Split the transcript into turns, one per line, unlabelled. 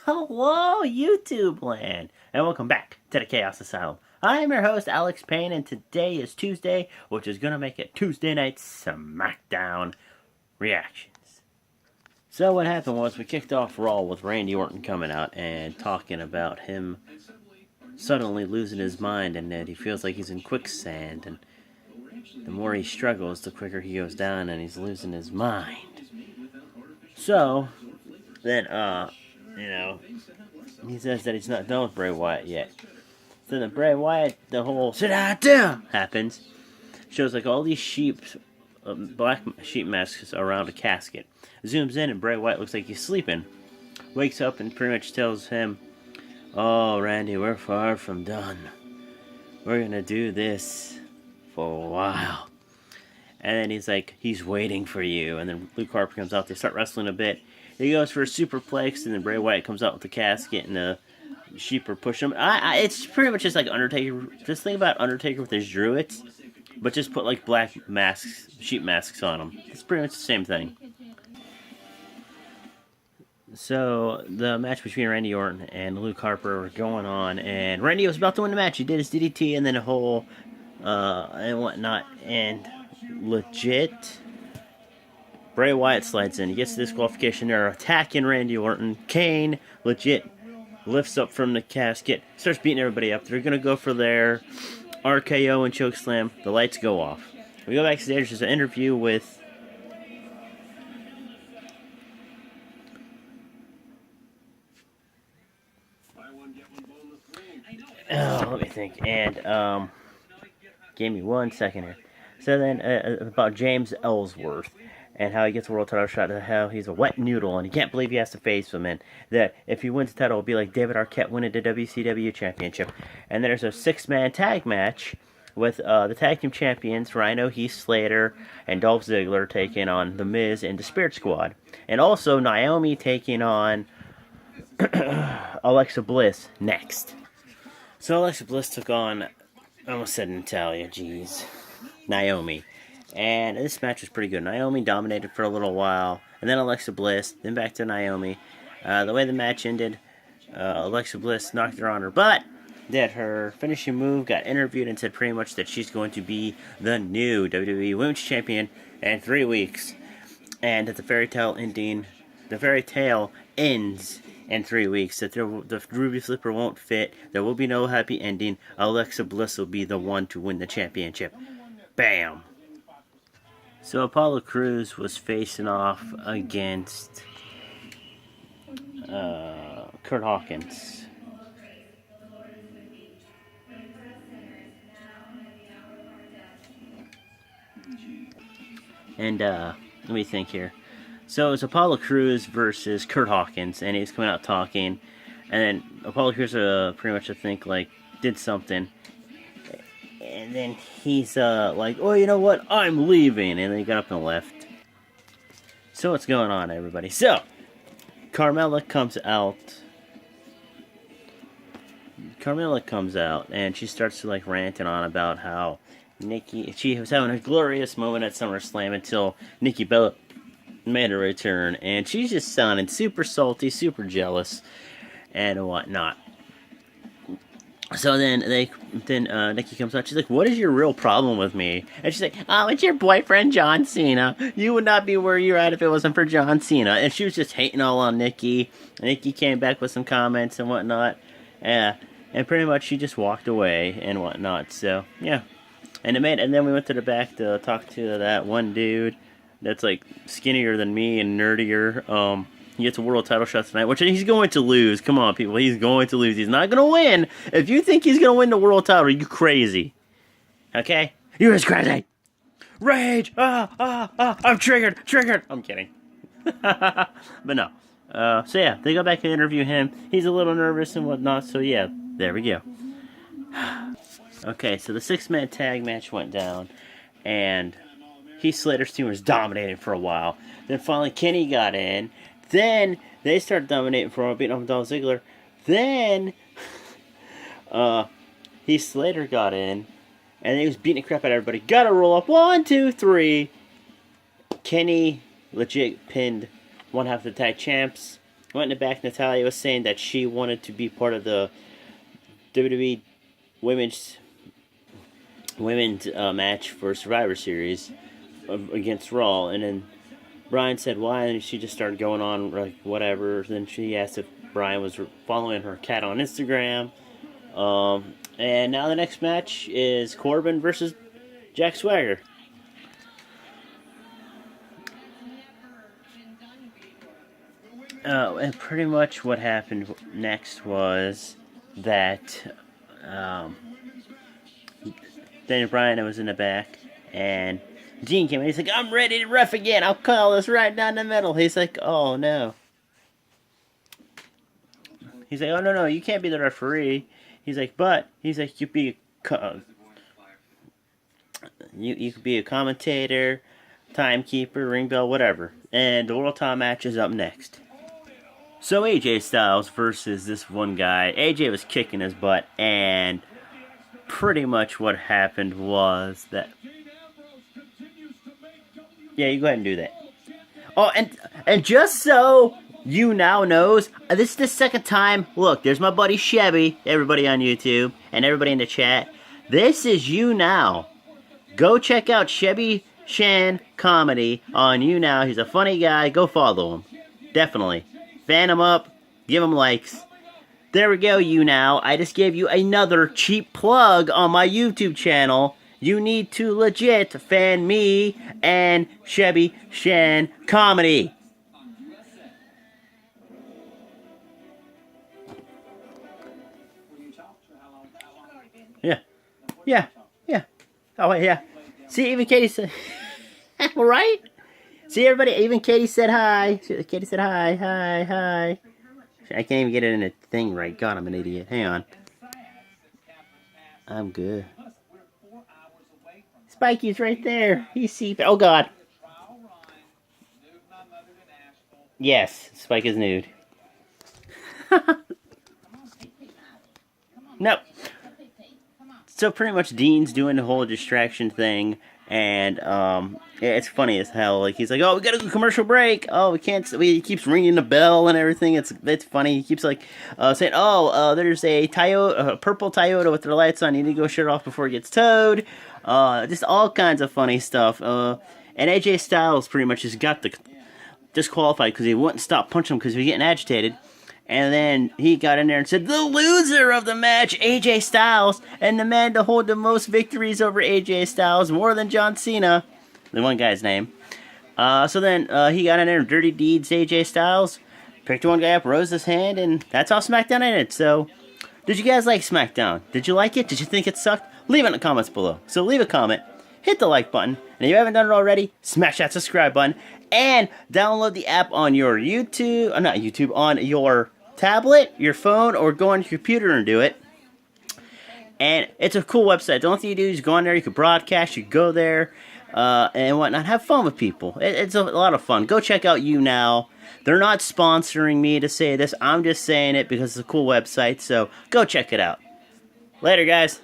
Hello, YouTube land, and welcome back to the Chaos Asylum. I am your host, Alex Payne, and today is Tuesday, which is going to make it Tuesday Night Smackdown reactions. So what happened was we kicked off Raw with Randy Orton coming out and talking about him suddenly losing his mind and that he feels like he's in quicksand, and the more he struggles, the quicker he goes down and he's losing his mind. So, then, he says that he's not done with Bray Wyatt yet. So then Bray Wyatt, the whole sit down happens. Shows like all these black sheep masks around a casket. Zooms in and Bray Wyatt looks like he's sleeping. Wakes up and pretty much tells him, "Oh, Randy, we're far from done. We're gonna do this for a while." And then he's like, he's waiting for you. And then Luke Harper comes out. They start wrestling a bit. He goes for a superplex, and then Bray Wyatt comes out with the casket, and the sheep are pushing him. It's pretty much just like Undertaker. Just think about Undertaker with his druids, but just put like black masks, sheep masks on them. It's pretty much the same thing. So the match between Randy Orton and Luke Harper were going on, and Randy was about to win the match. He did his DDT and then a whole and whatnot, and legit. Bray Wyatt slides in. He gets the disqualification. They're attacking Randy Orton. Kane, legit, lifts up from the casket. Starts beating everybody up. They're going to go for their RKO and chokeslam. The lights go off. We go backstage. There's an interview with... let me think. And, give me 1 second here. So then, about James Ellsworth. And how he gets a world title shot, and how he's a wet noodle, and he can't believe he has to face him, and that if he wins the title, it'll be like David Arquette winning the WCW Championship. And there's a 6-man tag match with the tag team champions, Rhino, Heath Slater, and Dolph Ziggler taking on The Miz and the Spirit Squad. And also Naomi taking on Alexa Bliss next. So Alexa Bliss took on, I almost said Natalia, jeez, Naomi. And this match was pretty good. Naomi dominated for a little while, and then Alexa Bliss, then back to Naomi. The way the match ended, Alexa Bliss knocked her on her butt, did her finishing move, got interviewed, and said pretty much that she's going to be the new WWE Women's Champion in 3 weeks. And that the fairy tale ends in 3 weeks. That the Ruby Flipper won't fit. There will be no happy ending. Alexa Bliss will be the one to win the championship. Bam! So Apollo Crews was facing off against Curt Hawkins. And let me think here. So it was Apollo Crews versus Curt Hawkins, and he was coming out talking, and then Apollo Crews pretty much I think like did something. And then he's like, "Oh, you know what? I'm leaving." And then he got up and left. So what's going on, everybody? So, Carmella comes out. And she starts to like ranting on about how she was having a glorious moment at SummerSlam until Nikki Bella made a return. And she's just sounding super salty, super jealous, and whatnot. So then Nikki comes out. She's like, "What is your real problem with me?" And she's like, "Oh, it's your boyfriend, John Cena. You would not be where you're at if it wasn't for John Cena." And she was just hating all on Nikki. Nikki came back with some comments and whatnot. And pretty much she just walked away and whatnot. So, yeah. And then we went to the back to talk to that one dude that's like skinnier than me and nerdier. He gets a world title shot tonight, which he's going to lose. Come on, people. He's going to lose. He's not going to win. If you think he's going to win the world title, you're crazy. Okay? You're just crazy. Rage. I'm triggered. I'm kidding. But no. So, yeah. They go back and interview him. He's a little nervous and whatnot. So, yeah. There we go. Okay, so the 6-man tag match went down. And Heath Slater's team was dominating for a while. Then finally Kenny got in. Then they started dominating for a while, beating up Dolph Ziggler. Then Heath Slater got in, and he was beating the crap out of everybody. Got to roll up. 1, 2, 3. Kenny legit pinned one half of the tag champs. went in the back. Natalia was saying that she wanted to be part of the WWE women's match for Survivor Series against Raw, and then Brian said why, and she just started going on like whatever. Then she asked if Brian was following her cat on Instagram. And now the next match is Corbin versus Jack Swagger. And pretty much what happened next was that Daniel Bryan was in the back, and Dean came in. He's like, I'm ready to ref again. I'll call this right down the middle. He's like, oh no. He's like, oh no, you can't be the referee. He's like, you be you could be a commentator, timekeeper, ring bell, whatever. And the World Title match is up next. So AJ Styles versus this one guy. AJ was kicking his butt, and pretty much what happened was that... Yeah, you go ahead and do that. Oh, and just so you now knows, this is the second time. Look, there's my buddy Chevy, everybody on YouTube, and everybody in the chat. This is You Now. Go check out Chevy Shan Comedy on You Now. He's a funny guy. Go follow him. Definitely. Fan him up. Give him likes. There we go, You Now. I just gave you another cheap plug on my YouTube channel. You need to legit fan me and Chevy Shan Comedy. Yeah. Oh, wait, yeah. See, even Katie said... Right? See, everybody, even Katie said hi. Katie said hi. I can't even get it in a thing right. God, I'm an idiot. Hang on. I'm good. Spikey's right there. He's see. Oh, God. Yes, Spike is nude. Nope. So pretty much Dean's doing the whole distraction thing, and it's funny as hell. Like, he's like, oh, we gotta go commercial break. Oh, we can't. He keeps ringing the bell and everything. It's funny. He keeps like saying, oh, there's a purple Toyota with their lights on. You need to go shut it off before it gets towed. Just all kinds of funny stuff. And AJ Styles pretty much just got disqualified because he wouldn't stop punching him because he was getting agitated. And then he got in there and said, the loser of the match, AJ Styles, and the man to hold the most victories over AJ Styles, more than John Cena, the one guy's name. So then he got in there and dirty deeds AJ Styles, picked one guy up, rose his hand, and that's how SmackDown ended. So, did you guys like SmackDown? Did you like it? Did you think it sucked? Leave it in the comments below. So leave a comment, hit the like button, and if you haven't done it already, smash that subscribe button, and download the app on your on your tablet, your phone, or go on your computer and do it. And it's a cool website. The only thing you do is go on there, you can broadcast, you go there, and whatnot. Have fun with people. It's a lot of fun. Go check out You Now. They're not sponsoring me to say this. I'm just saying it because it's a cool website, so go check it out. Later, guys.